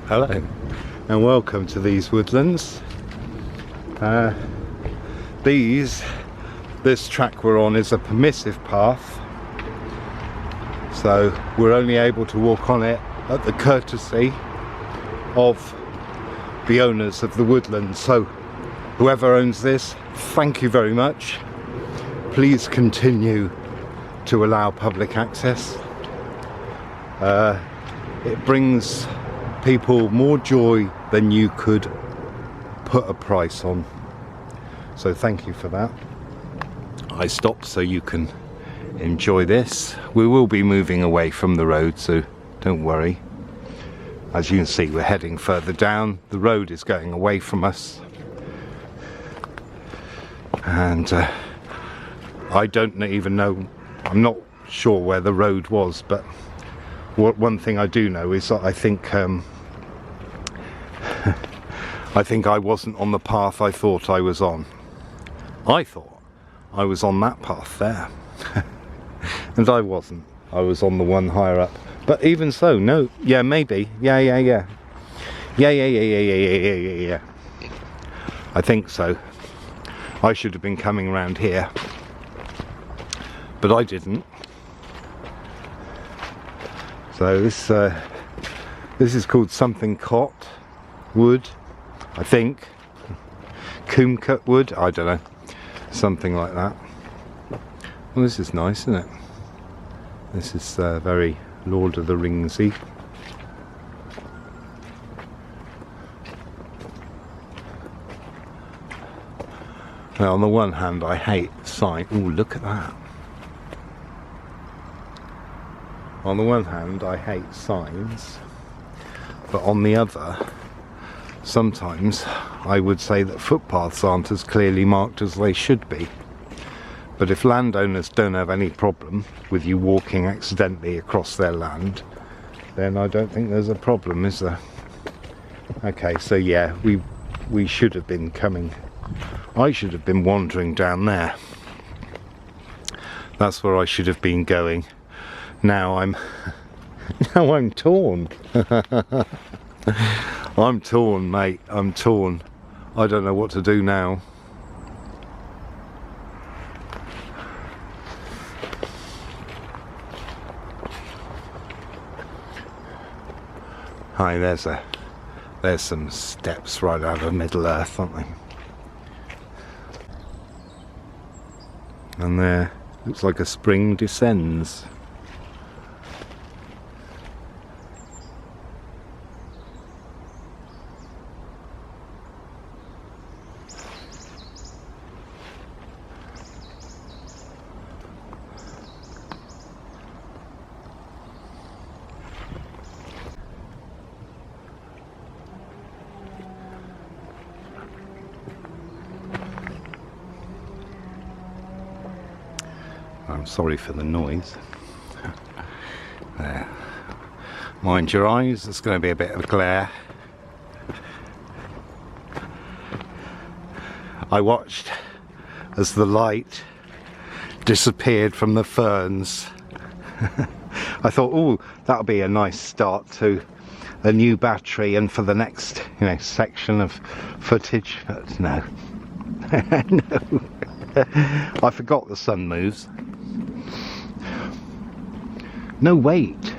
Hello and welcome to these woodlands. This track we're on is a permissive path, so we're only able to walk on it at the courtesy of the owners of the woodlands. So whoever owns this, thank you very much. Please continue to allow public access. It brings people more joy than you could put a price on, so thank you for that. I stopped so you can enjoy this. We will be moving away from the road, so don't worry. As you can see, we're heading further down. The road is going away from us, and I don't even know, I'm not sure where the road was, but one thing I do know is that I think I wasn't on the path I thought I was on. I thought I was on that path there, and I wasn't. I was on the one higher up. But even so, no, yeah, maybe, yeah. I think so. I should have been coming around here, but I didn't. So this is called something cot wood, I think. Coomcut wood, I don't know, something like that. Well, this is nice, isn't it? This is very Lord of the Ringsy. Now, on the one hand, I hate sign. Oh, look at that. On the one hand, I hate signs, but on the other, sometimes I would say that footpaths aren't as clearly marked as they should be. But if landowners don't have any problem with you walking accidentally across their land, then I don't think there's a problem, is there? Okay, so yeah, we should have been coming. I should have been wandering down there. That's where I should have been going. Now I'm torn. I'm torn, mate. I'm torn. I don't know what to do now. Hi, there's some steps right out of Middle Earth, aren't they? And there looks like a spring descends. I'm sorry for the noise. There. Mind your eyes, there's going to be a bit of glare. I watched as the light disappeared from the ferns. I thought, oh, that'll be a nice start to a new battery and for the next, section of footage. But no. No. I forgot the sun moves. No, wait,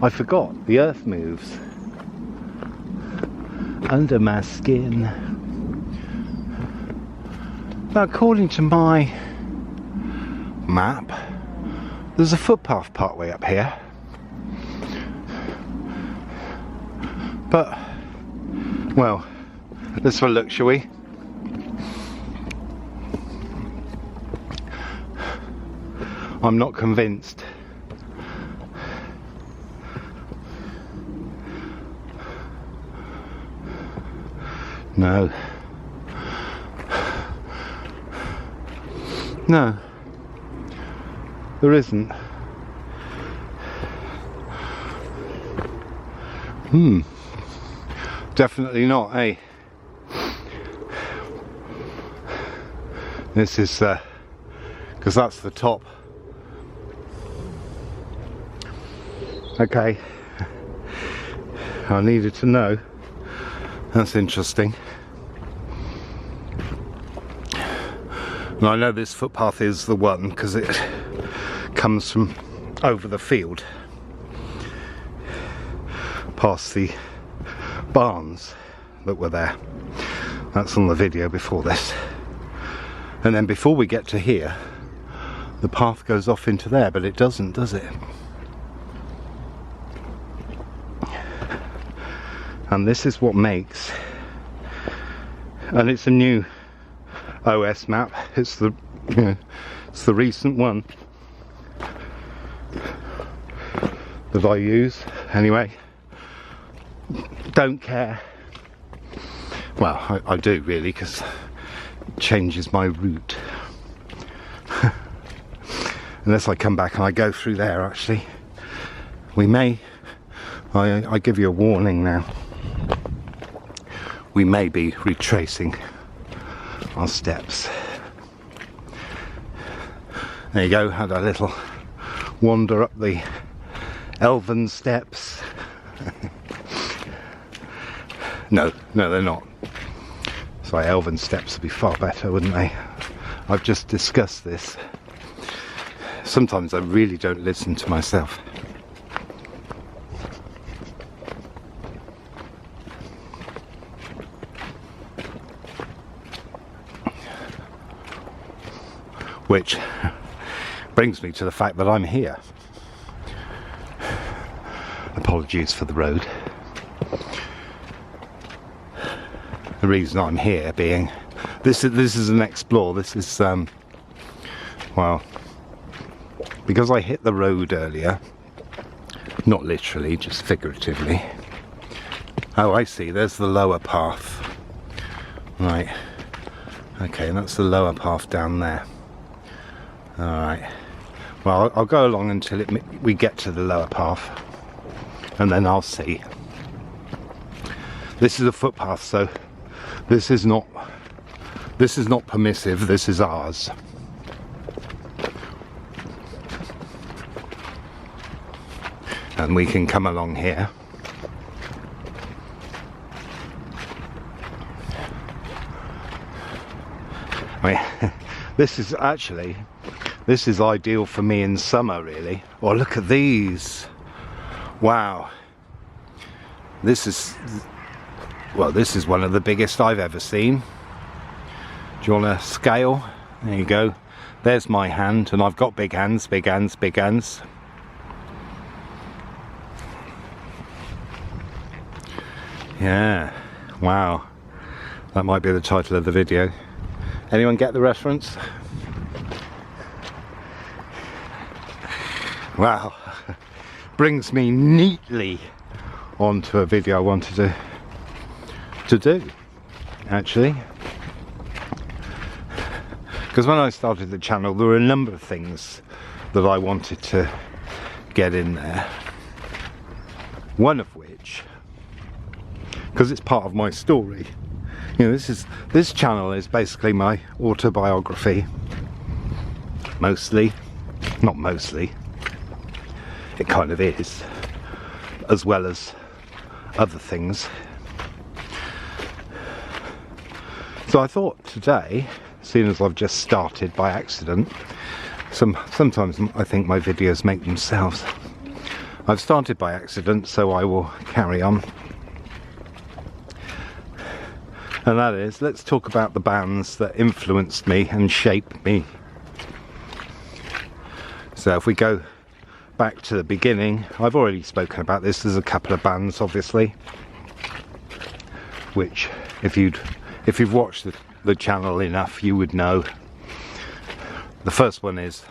I forgot, the earth moves under my skin. Now, according to my map, there's a footpath partway up here, but, well, let's have a look, shall we? I'm not convinced. No. No. There isn't. Definitely not, eh? This is, because that's the top. Okay. I needed to know. That's interesting. And I know this footpath is the one because it comes from over the field, past the barns that were there. That's on the video before this. And then before we get to here, the path goes off into there, but it doesn't, does it? And this is what makes, and it's a new OS map. It's the, you know, it's the recent one that I use. Anyway, don't care. Well, I do really, because it changes my route. Unless I come back and I go through there, actually. We may, I give you a warning now. We may be retracing our steps. There you go, had a little wander up the elven steps. No, they're not. Sorry, elven steps would be far better, wouldn't they? I've just discussed this. Sometimes I really don't listen to myself. Which brings me to the fact that I'm here. Apologies for the road. The reason I'm here being, this is an explore. This is well, because I hit the road earlier, not literally, just figuratively. Oh, I see, there's the lower path. Right, okay, that's the lower path down there. Alright, well, I'll go along until we get to the lower path, and then I'll see. This is a footpath, so this is not permissive, this is ours. And we can come along here. I mean, this is ideal for me in summer, really. Oh, look at these. Wow. This is one of the biggest I've ever seen. Do you want a scale? There you go. There's my hand, and I've got big hands, big hands, big hands. Yeah, wow. That might be the title of the video. Anyone get the reference? Wow. Brings me neatly onto a video I wanted to do, actually. Because when I started the channel, there were a number of things that I wanted to get in there. One of which, because it's part of my story, you know, this channel is basically my autobiography. Mostly, not mostly. It kind of is, as well as other things. So I thought today, seeing as I've just started by accident, sometimes I think my videos make themselves. I've started by accident, so I will carry on. And that is, let's talk about the bands that influenced me and shaped me. So if we go back to the beginning, I've already spoken about this. There's a couple of bands, obviously, which if you've watched the channel enough, you would know. The first one is,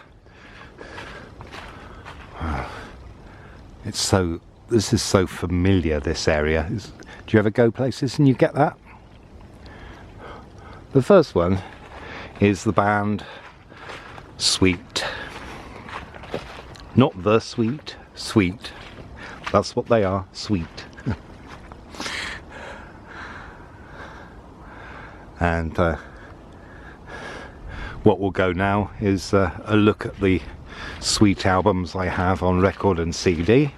this is so familiar, this area. Do you ever go places and you get that? The first one is the band Sweet. Not the Sweet, Sweet. That's what they are, Sweet. And what will go now is a look at the Sweet albums I have on record and CD.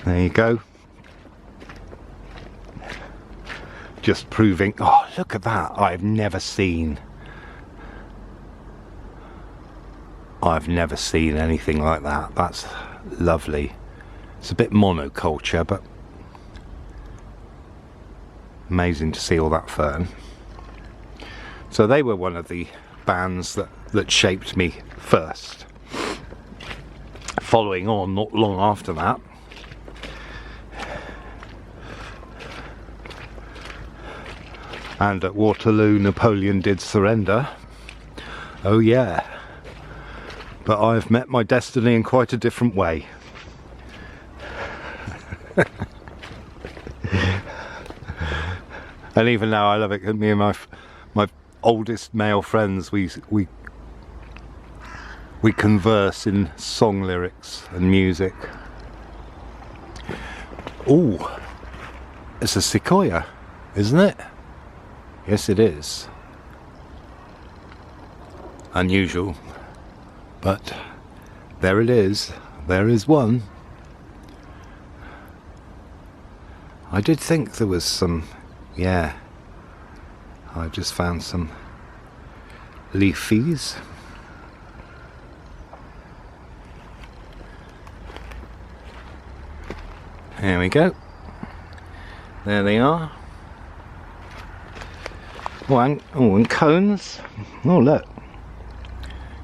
There you go. just proving, oh, look at that, I've never seen anything like that. That's lovely. It's a bit monoculture, but amazing to see all that fern. So they were one of the bands that shaped me first. Following on, not long after that, and at Waterloo, Napoleon did surrender. Oh yeah. But I've met my destiny in quite a different way. And even now I love it. Me and my oldest male friends, we converse in song lyrics and music. Ooh, it's a sequoia, isn't it? Yes, it is. Unusual, but there it is. There is one. I did think there was some, yeah. I just found some leafies. There we go. There they are. Oh, and cones. Oh, look.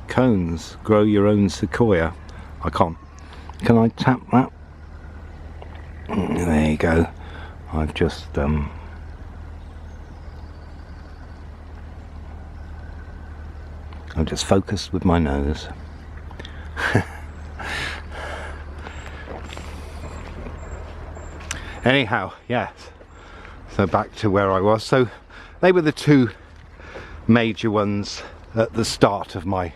Cones. Grow your own sequoia. I can't. Can I tap that? There you go. I've just focused with my nose. Anyhow, yes. So back to where I was. So they were the two major ones at the start of my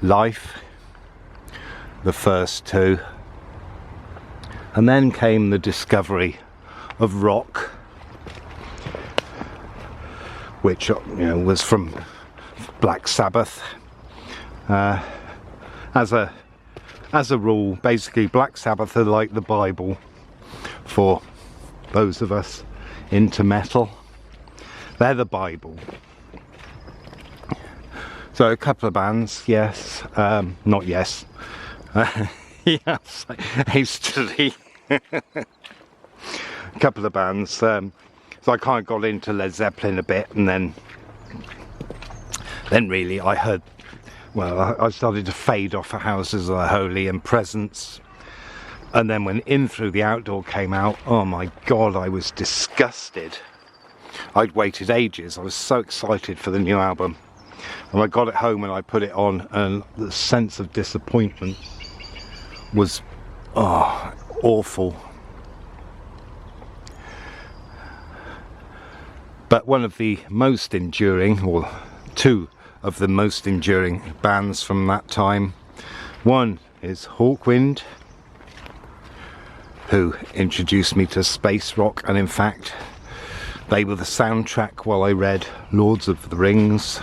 life. The first two. And then came the discovery of rock, which, you know, was from Black Sabbath. As a rule, basically Black Sabbath are like the Bible for those of us into metal. They're the Bible. So a couple of bands, yes, not yes. Yes, hastily. A couple of bands. So I kind of got into Led Zeppelin a bit, and then really I heard, well, I started to fade off of Houses of the Holy and Presence. And then when In Through the Outdoor came out, oh my God, I was disgusted. I'd waited ages. I was so excited for the new album. And I got it home and I put it on, and the sense of disappointment was, oh, awful. But one of the most enduring, or two of the most enduring bands from that time, one is Hawkwind, who introduced me to space rock, and in fact they were the soundtrack while I read Lords of the Rings.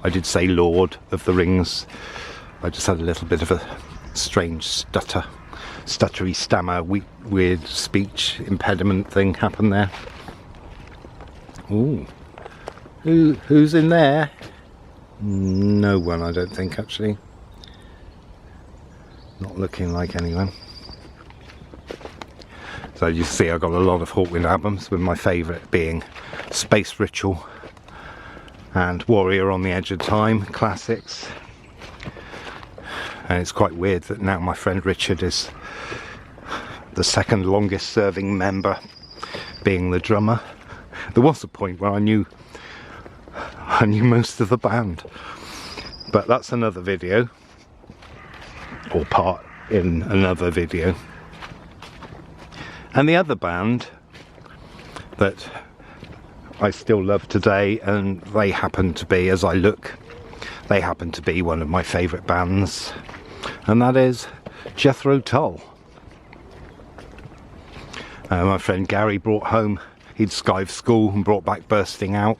I did say Lord of the Rings. I just had a little bit of a strange stuttery stammer, weird speech impediment thing happen there. Ooh, who's in there? No one, I don't think, actually. Not looking like anyone. So you see, I got a lot of Hawkwind albums, with my favourite being Space Ritual and Warrior on the Edge of Time, classics. And it's quite weird that now my friend Richard is the second longest serving member, being the drummer. There was a point where I knew most of the band, but that's another video, or part in another video. And the other band that I still love today, and they happen to be, as I look, they happen to be one of my favourite bands, and that is Jethro Tull. My friend Gary brought home, he'd skived school and brought back Bursting Out,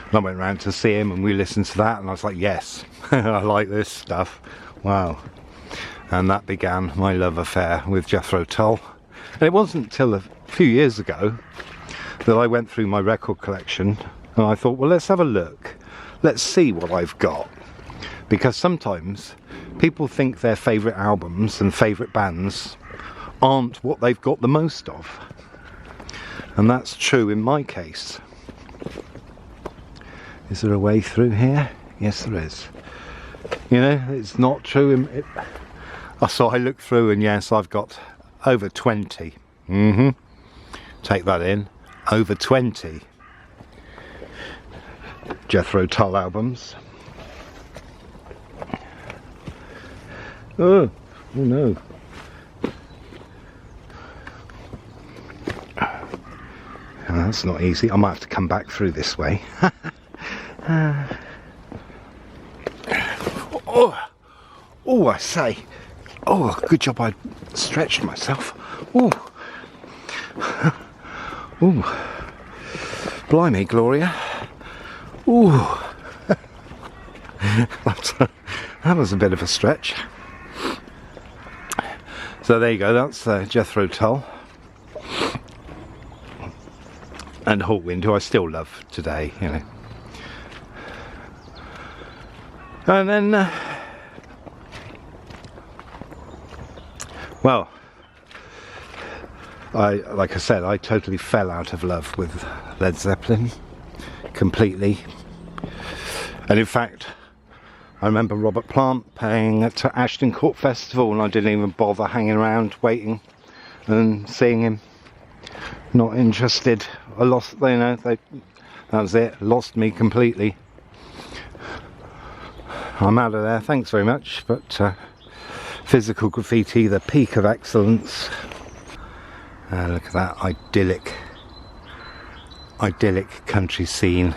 and I went round to see him and we listened to that, and I was like, yes, I like this stuff, wow. And that began my love affair with Jethro Tull. And it wasn't until a few years ago that I went through my record collection and I thought, well, let's have a look. Let's see what I've got. Because sometimes people think their favourite albums and favourite bands aren't what they've got the most of. And that's true in my case. Is there a way through here? Yes, there is. You know, it's not true. So I looked through and yes, I've got over 20. Take that in. Over 20 Jethro Tull albums. Oh no. Oh, that's not easy. I might have to come back through this way. Oh, I say. Oh, good job I stretched myself. Oh. Oh. Blimey, Gloria. Oh. That was a bit of a stretch. So there you go, that's Jethro Tull. And Hawkwind, who I still love today, you know. And then, well, like I said, I totally fell out of love with Led Zeppelin, completely. And in fact, I remember Robert Plant playing at Ashton Court Festival and I didn't even bother hanging around waiting and seeing him. Not interested. I lost, you know, that was it. Lost me completely. I'm out of there, thanks very much. But Physical Graffiti, the peak of excellence. Look at that idyllic country scene.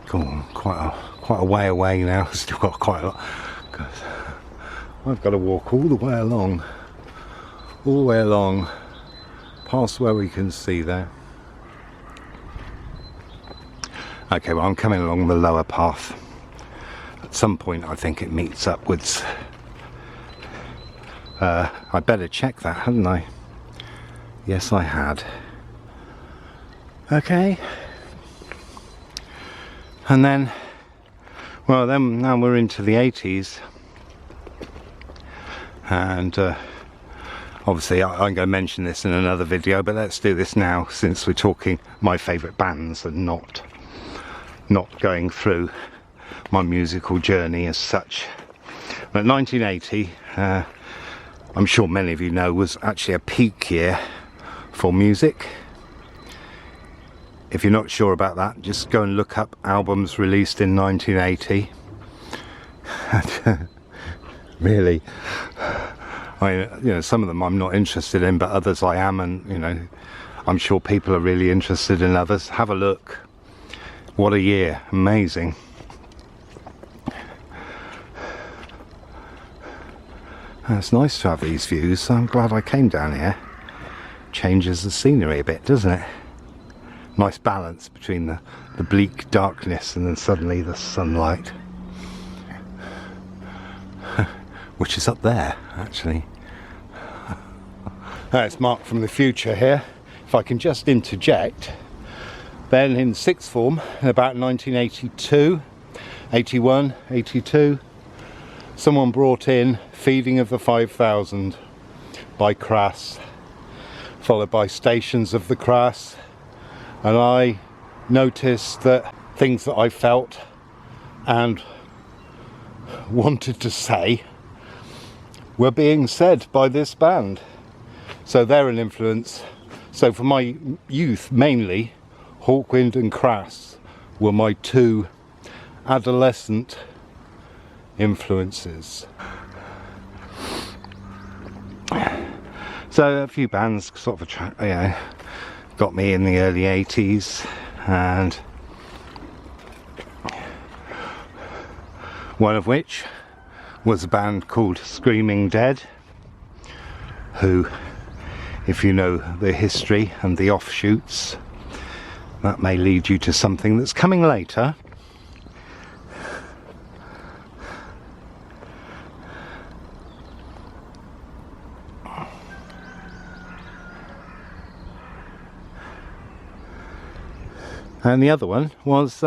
Gone quite a way away now. Still got quite a lot. I've got to walk all the way along, past where we can see there. Okay, well, I'm coming along the lower path. At some point I think it meets upwards. I better check that, hadn't I? Yes, I had. Okay. And then, well, then now we're into the 80s. And obviously I'm going to mention this in another video, but let's do this now since we're talking my favourite bands and not going through my musical journey as such. But 1980, I'm sure many of you know, was actually a peak year for music. If you're not sure about that, just go and look up albums released in 1980. Really, you know, some of them I'm not interested in, but others I am, and you know, I'm sure people are really interested in others. Have a look. What a year, amazing. It's nice to have these views, so I'm glad I came down here. Changes the scenery a bit, doesn't it? Nice balance between the bleak darkness and then suddenly the sunlight. Which is up there, actually. It's Mark from the future here. If I can just interject, then in sixth form, in about 1982, 81, 82, someone brought in Feeding of the 5,000 by Crass, followed by Stations of the Crass, and I noticed that things that I felt and wanted to say were being said by this band. So they're an influence. So for my youth, mainly Hawkwind and Crass were my two adolescent influences. So a few bands sort of got me in the early 80s, and one of which was a band called Screaming Dead, who, if you know the history and the offshoots, that may lead you to something that's coming later. And the other one was,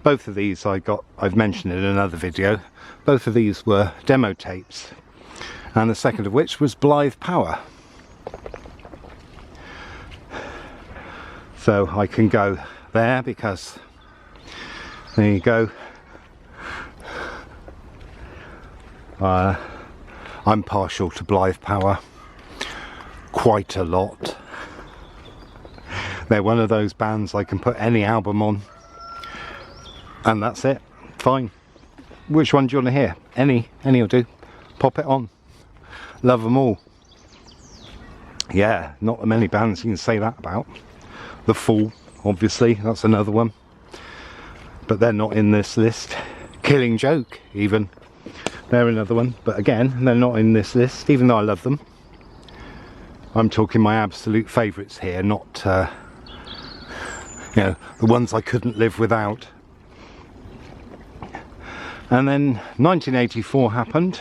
both of these I've mentioned in another video, both of these were demo tapes, and the second of which was Blythe Power. So I can go there because, there you go, I'm partial to Blythe Power quite a lot. They're one of those bands I can put any album on and that's it, fine. Which one do you want to hear? Any will do. Pop it on. Love them all. Yeah, not many bands you can say that about. The Fall, obviously, that's another one. But they're not in this list. Killing Joke, even. They're another one. But again, they're not in this list, even though I love them. I'm talking my absolute favourites here, not, you know, the ones I couldn't live without. And then 1984 happened,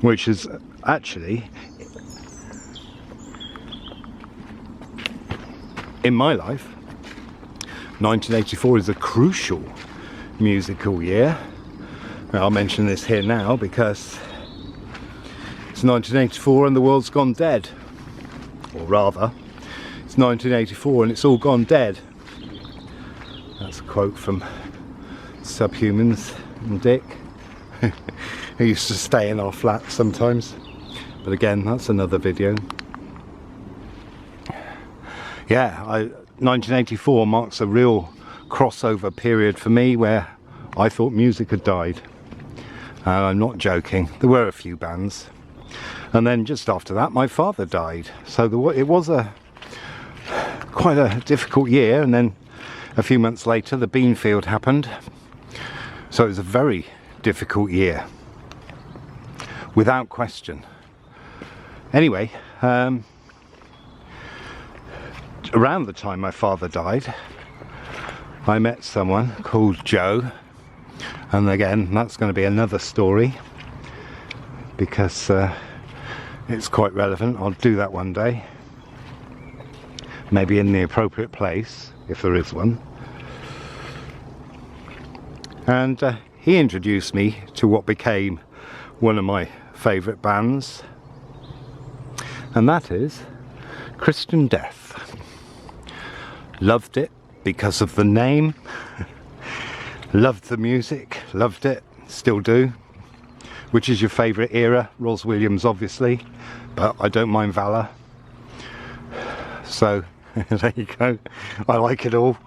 which is actually, in my life, 1984 is a crucial musical year. I'll mention this here now because it's 1984 and the world's gone dead. Or rather, it's 1984 and it's all gone dead. That's a quote from Subhumans and Dick, who used to stay in our flat sometimes. But again, that's another video. Yeah, 1984 marks a real crossover period for me where I thought music had died. I'm not joking, there were a few bands. And then just after that my father died, so it was quite a difficult year. And then a few months later the Beanfield happened, so it was a very difficult year, without question. Anyway, around the time my father died, I met someone called Joe, and again that's going to be another story because it's quite relevant. I'll do that one day, maybe in the appropriate place if there is one. And he introduced me to what became one of my favourite bands, and that is Christian Death. Loved it because of the name, loved the music, loved it, still do. Which is your favourite era? Ros Williams obviously, but I don't mind Valor. So there you go, I like it all.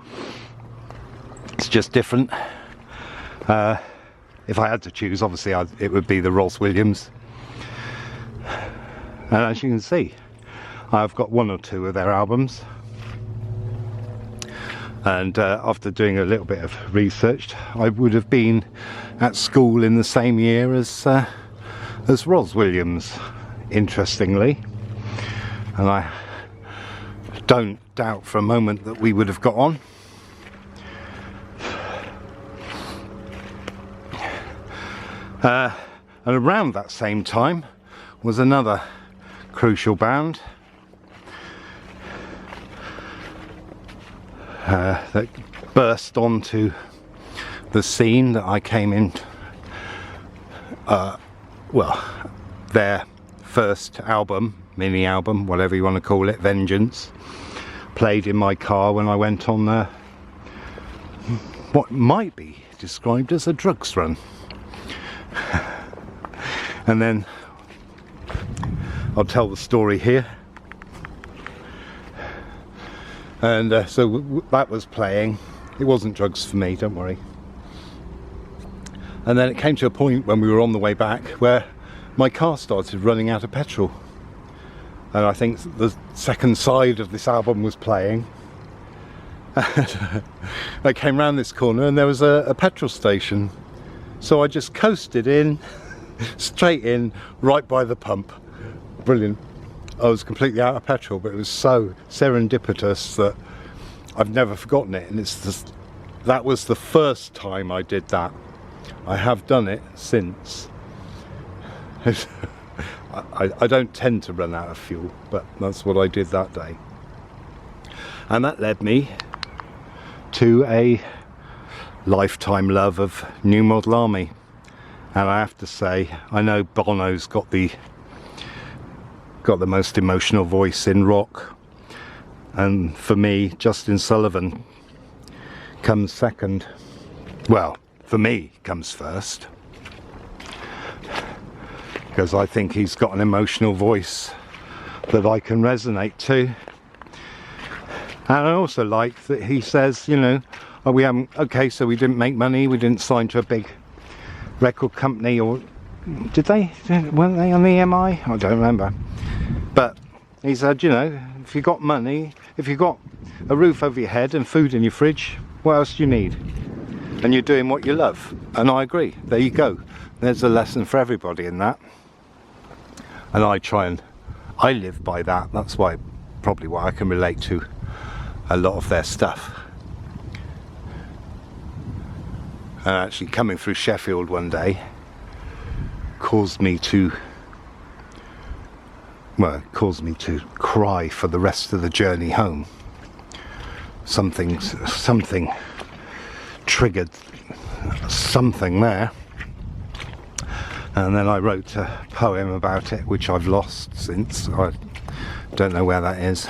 It's just different. If I had to choose, obviously it would be the Ros Williams. And as you can see, I've got one or two of their albums. And after doing a little bit of research, I would have been at school in the same year as Ros Williams, interestingly. And I don't doubt for a moment that we would have got on. And around that same time was another crucial band that burst onto the scene that I came in. Well, their first album, mini album, whatever you want to call it, Vengeance, played in my car when I went on what might be described as a drugs run. And then I'll tell the story here. And so that was playing. It wasn't drugs for me, don't worry. And then it came to a point when we were on the way back where my car started running out of petrol. And I think the second side of this album was playing. And I came round this corner and there was a petrol station. So I just coasted in, straight in, right by the pump. Brilliant. I was completely out of petrol, but it was so serendipitous that I've never forgotten it. And that was the first time I did that. I have done it since. I don't tend to run out of fuel, but that's what I did that day. And that led me to a lifetime love of New Model Army. And I have to say, I know Bono's got the most emotional voice in rock, and for me Justin Sullivan comes second. Well, for me comes first, because I think he's got an emotional voice that I can resonate to. And I also like that he says, you know, oh, we haven't, okay, so we didn't make money, we didn't sign to a big record company, or did they? Weren't they on the EMI? I don't remember. But he said, you know, if you got money, if you got a roof over your head and food in your fridge, what else do you need? And you're doing what you love. And I agree. There you go. There's a lesson for everybody in that. And I live by that. That's probably why I can relate to a lot of their stuff. And actually coming through Sheffield one day caused me to cry for the rest of the journey home. Something triggered something there, and then I wrote a poem about it, which I've lost since. I don't know where that is.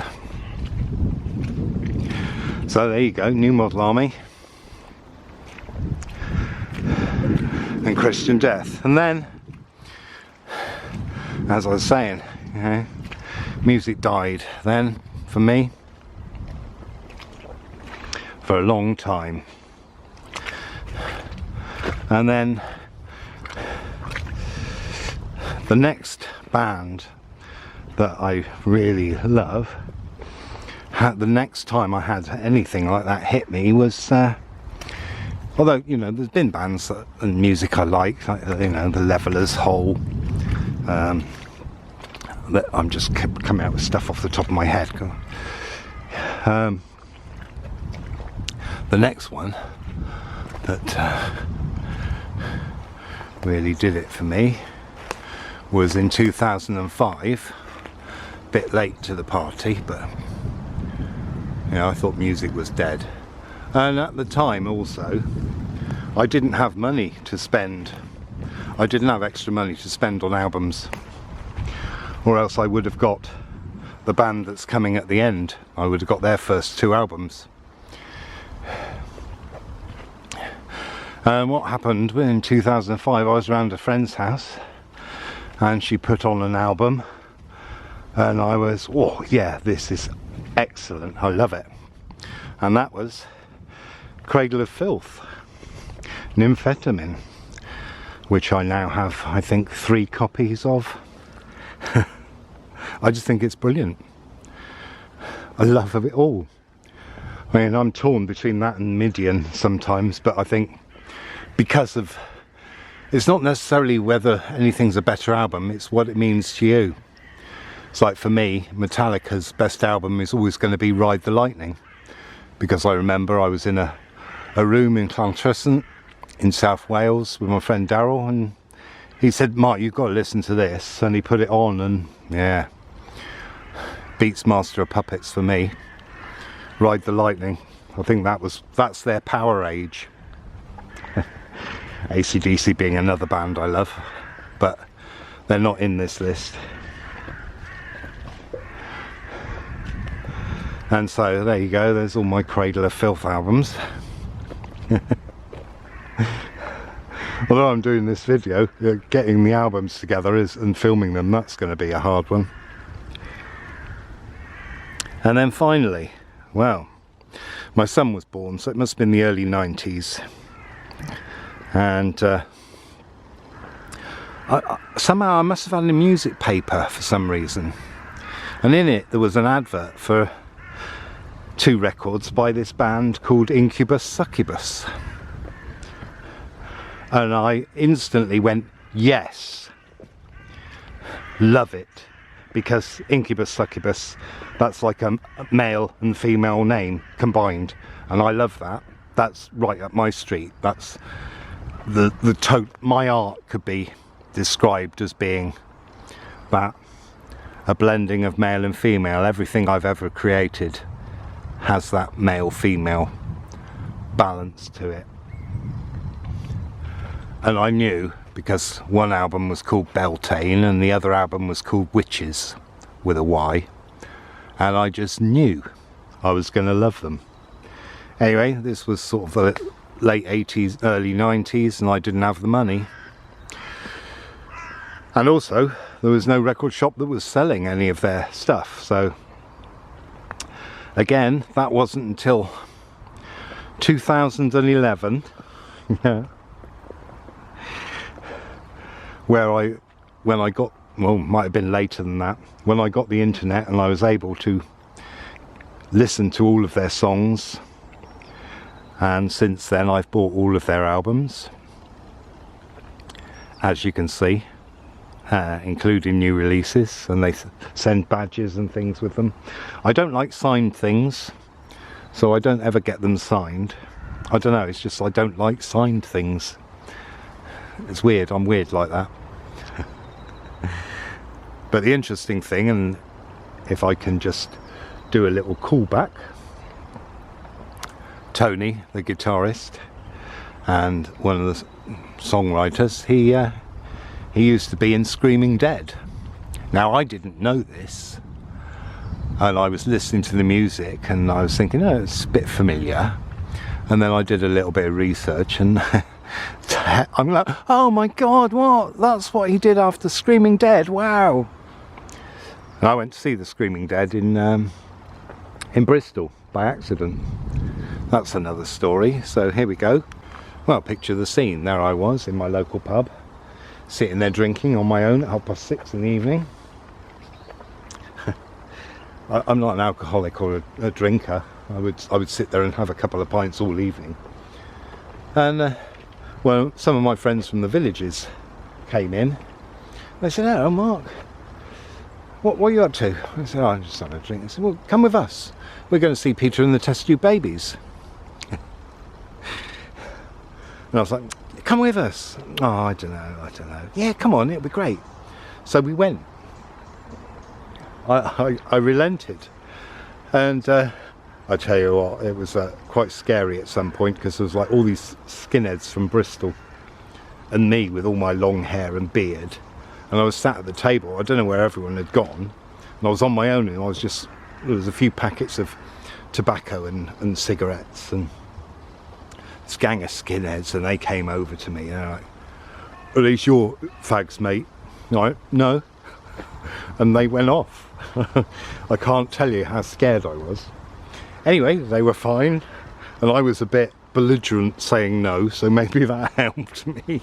So there you go, New Model Army and Christian Death. And then, as I was saying, you know, music died then for me for a long time. And then the next band that I really love, the next time I had anything like that hit me was, although, you know, there's been bands and music I like, you know, the Levellers, Hole, that I'm just coming out with stuff off the top of my head. The next one that really did it for me was in 2005. Bit late to the party, but you know, I thought music was dead. And at the time also, I didn't have money to spend. I didn't have extra money to spend on albums, or else I would have got the band that's coming at the end. I would have got their first 2 albums. And what happened in 2005, I was around a friend's house and she put on an album, and I was, oh yeah, this is excellent, I love it. And that was Cradle of Filth, Nymphetamine, which I now have, I think, 3 copies of. I just think it's brilliant. I love it all. I mean, I'm torn between that and Midian sometimes, but I think because of, it's not necessarily whether anything's a better album, it's what it means to you. It's like, for me, Metallica's best album is always going to be Ride the Lightning, because I remember I was in a room in Llantrisant in South Wales with my friend Daryl, and he said, Mark, you've got to listen to this, and he put it on, and yeah, beats Master of Puppets for me. Ride the Lightning, I think that's their power age. AC/DC being another band I love, but they're not in this list. And so there you go, there's all my Cradle of Filth albums. Although I'm doing this video, getting the albums together and filming them, that's going to be a hard one. And then finally, well, my son was born, so it must have been the early 90s. And somehow I must have had a music paper for some reason. And in it there was an advert for 2 records by this band called Incubus Succubus. And I instantly went, yes, love it, because Incubus Succubus, that's like a male and female name combined, and I love that. That's right up my street. That's my art could be described as being that, a blending of male and female. Everything I've ever created has that male-female balance to it. And I knew, because one album was called Beltane and the other album was called Witches, with a Y, and I just knew I was going to love them. Anyway, this was sort of the late 80s, early 90s, and I didn't have the money. And also, there was no record shop that was selling any of their stuff, so again, that wasn't until 2011 when I got, well, might have been later than that, when I got the internet and I was able to listen to all of their songs. And since then I've bought all of their albums, as you can see, including new releases, and they send badges and things with them. I don't like signed things, so I don't ever get them signed. I don't know, it's just I don't like signed things. It's weird, I'm weird like that. But the interesting thing, and if I can just do a little callback, Tony, the guitarist and one of the songwriters, he used to be in Screaming Dead. Now, I didn't know this, and I was listening to the music and I was thinking, oh, it's a bit familiar. And then I did a little bit of research and I'm like, oh my god, what? That's what he did after Screaming Dead, wow. And I went to see the Screaming Dead in Bristol by accident. That's another story. So here we go. Well, picture the scene. There I was in my local pub, sitting there drinking on my own at 6:30 in the evening. I'm not an alcoholic or a drinker. I would sit there and have a couple of pints all evening. And well, some of my friends from the villages came in. They said, "Hello, Mark. What are you up to?" I said, "Oh, I'm just having a drink." They said, "Well, come with us. We're going to see Peter and the Test Tube Babies." And I was like, "Come with us." "Oh, I don't know. "Yeah, come on, it'll be great." So we went. I relented. And I tell you what, it was quite scary at some point, because there was like all these skinheads from Bristol and me with all my long hair and beard. And I was sat at the table, I don't know where everyone had gone, and I was on my own, and there was a few packets of tobacco and cigarettes, and this gang of skinheads, and they came over to me, and they're like, "Are these your fags, mate?" And I went, "No." And they went off. I can't tell you how scared I was. Anyway, they were fine, and I was a bit belligerent saying no, so maybe that helped me.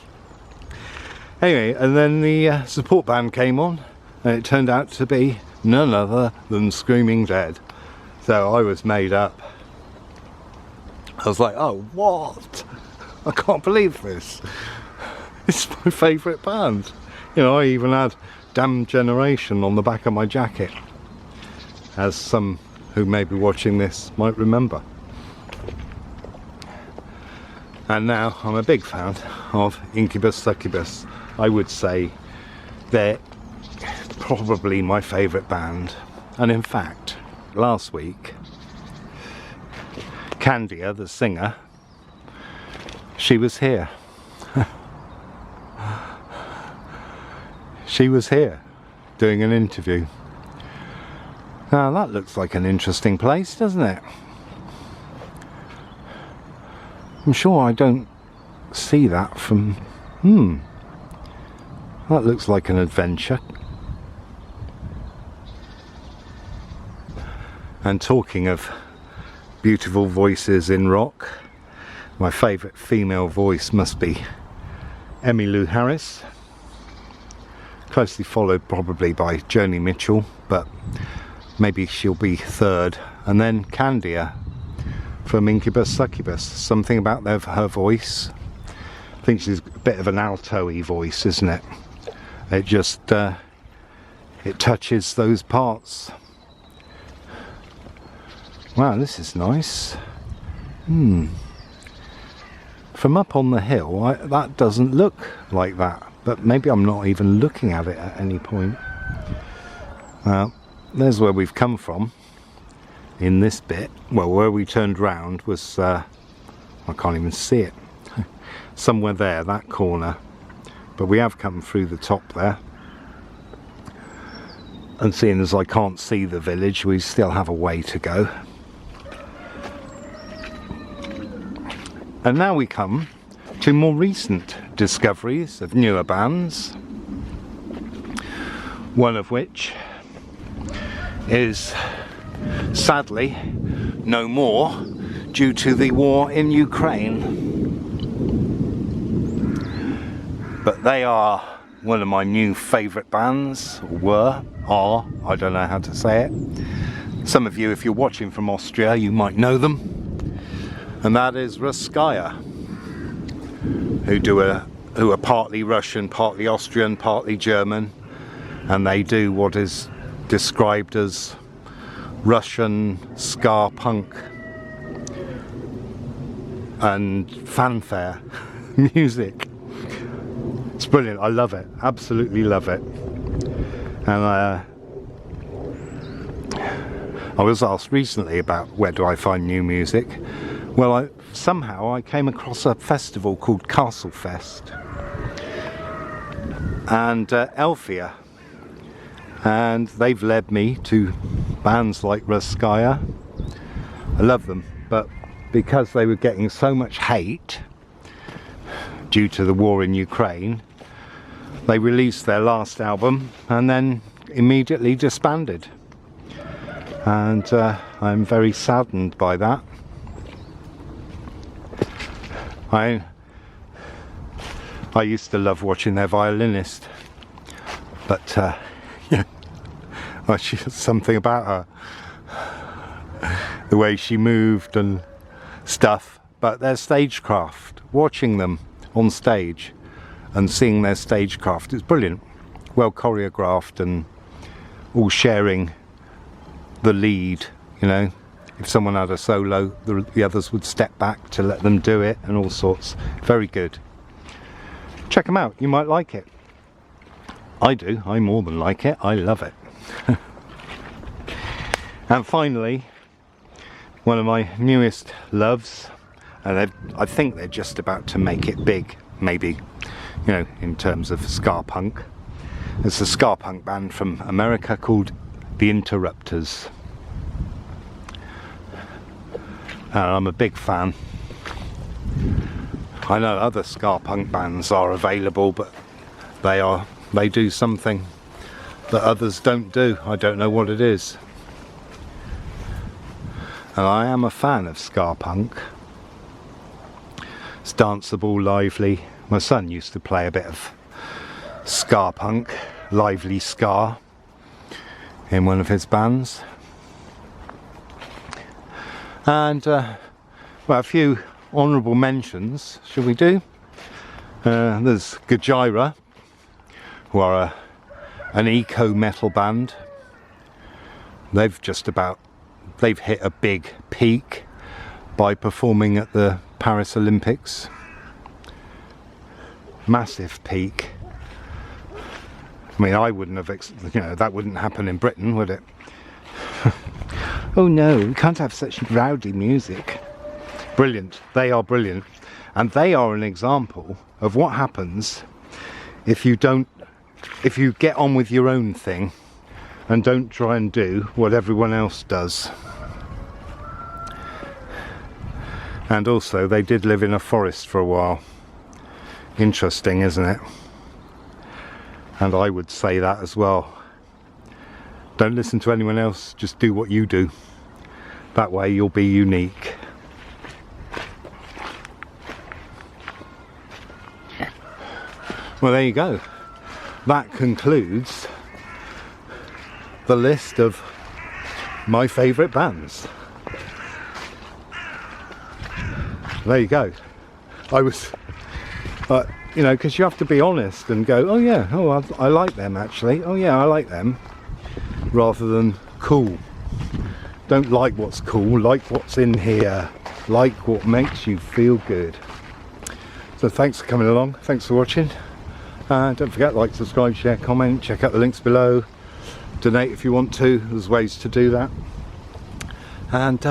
Anyway, and then the support band came on, and it turned out to be none other than Screaming Dead. So I was made up. I was like, oh, what? I can't believe this. It's my favourite band. You know, I even had Damn Generation on the back of my jacket, as some who may be watching this might remember. And now I'm a big fan of Incubus Succubus. I would say they're probably my favourite band. And in fact, last week, Candia, the singer, she was here. She was here doing an interview. Now that looks like an interesting place, doesn't it? I'm sure I don't see that from... That looks like an adventure. And talking of beautiful voices in rock, my favourite female voice must be Emmylou Harris, closely followed probably by Joni Mitchell, but maybe she'll be third, and then Candia from Incubus Succubus. Something about her voice, I think she's a bit of an alto-y voice, isn't it? It just it touches those parts. Wow, this is nice. From up on the hill, that doesn't look like that, but maybe I'm not even looking at it at any point. There's where we've come from, in this bit, well, where we turned round was, I can't even see it, somewhere there, that corner, but we have come through the top there, and seeing as I can't see the village, we still have a way to go. And now we come to more recent discoveries of newer bands, one of which is sadly no more due to the war in Ukraine, but they are one of my new favourite bands, are, I don't know how to say it. Some of you, if you're watching from Austria, you might know them, and that is Ruskaya, who are partly Russian, partly Austrian, partly German, and they do what is described as Russian ska punk and fanfare music. It's brilliant, I love it, absolutely love it. And I was asked recently about where do I find new music. Well, somehow I came across a festival called Castle Fest and Elfia, and they've led me to bands like Ruskaya. I love them, but because they were getting so much hate due to the war in Ukraine, they released their last album and then immediately disbanded, and I'm very saddened by that. I used to love watching their violinist, but yeah, well, she has something about her, the way she moved and stuff, but their stagecraft, watching them on stage and seeing their stagecraft is brilliant, well choreographed and all sharing the lead, you know. If someone had a solo, the others would step back to let them do it and all sorts. Very good. Check them out, you might like it. I do, I more than like it, I love it. And finally, one of my newest loves, and I think they're just about to make it big, maybe, you know, in terms of ska punk. It's a ska punk band from America called The Interrupters. I'm a big fan. I know other ska punk bands are available, but they do something that others don't do. I don't know what it is. And I am a fan of ska punk. It's danceable, lively. My son used to play a bit of ska punk, lively ska, in one of his bands. And well, a few honourable mentions, shall we do? There's Gajira, who are an eco-metal band. They've hit a big peak by performing at the Paris Olympics. Massive peak. I mean, I wouldn't have, you know, that wouldn't happen in Britain, would it? Oh no, we can't have such rowdy music. Brilliant, they are brilliant. And they are an example of what happens if you get on with your own thing and don't try and do what everyone else does. And also, they did live in a forest for a while. Interesting, isn't it? And I would say that as well. Don't listen to anyone else, just do what you do. That way you'll be unique. Well, there you go. That concludes the list of my favourite bands. There you go. I was, you know, because you have to be honest and go, oh yeah, oh I like them actually, oh yeah, I like them, rather than cool. Don't like what's cool, like what's in here, like what makes you feel good. So thanks for coming along, thanks for watching. Don't forget, like, subscribe, share, comment, check out the links below. Donate if you want to, there's ways to do that. and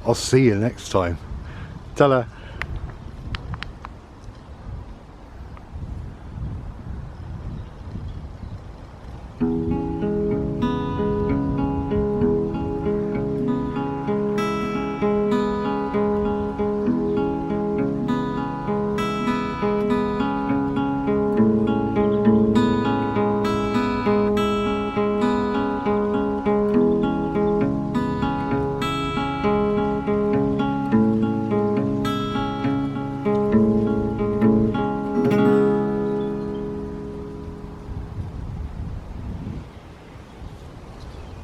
I'll see you next time. Ta-da.